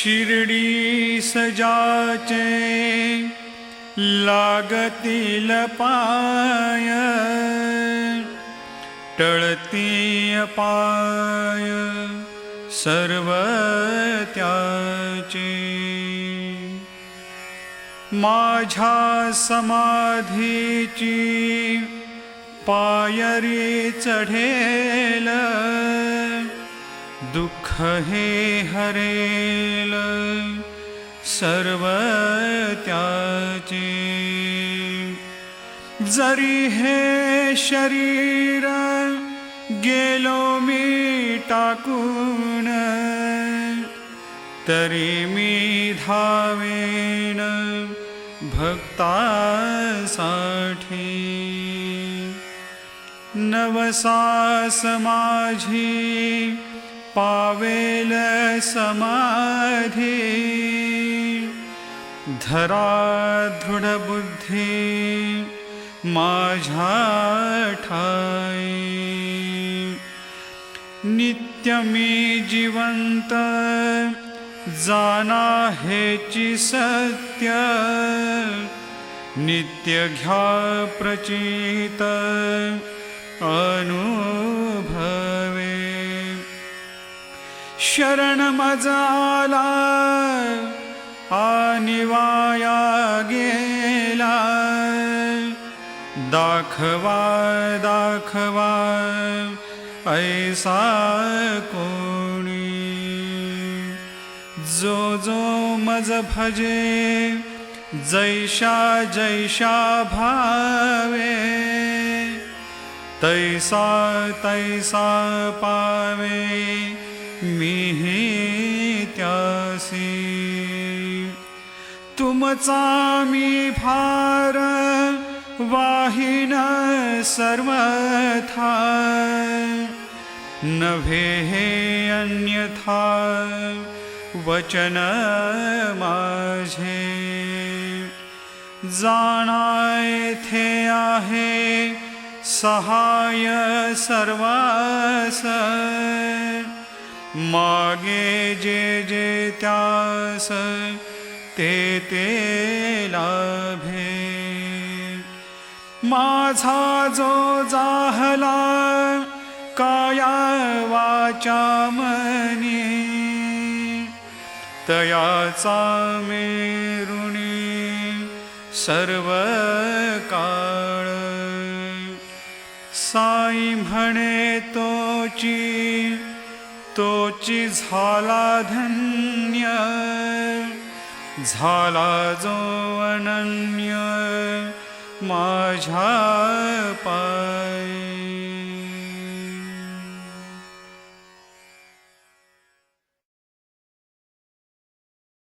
शिर्डी सजाचे लागतील पाय, टळती पाय सर्व त्याचे। माझ्या समाधीची पायरी चढेल, दुःख हे हरेल सर्व त्याचे। जरी हे शरीर गेलो मी टाकून, तरी मी धावेन भक्तासाठी। नवसास माझी पावेल समाधी, धरा दृढ बुद्धी माझ्या ठाई। नित्य मी जिवंत जाना हेची सत्य, नित्य घ्या प्रचित अनुभवे। शरण मज आला आणि वाया गेला, दाखवा दाखवा ऐसा कोणी। जो जो मज भजे जैशा जैशा भावे, तैसा तैसा पावे मीही त्यासी। तुमचा मी भार वाहिन सर्वथा, नभे हे अन्यथा वचन माझे। जाणा येथे आहे सहाय सर्वास, मागे जे जे त्यास ते ते लाभे। माझा जो जाहला काया वाचा मनी, तयाचा मेरुणी सर्व काळ। साई म्हणे तोची तोची झाला धन्य, झाला जो अनन्य माझ्या पायी।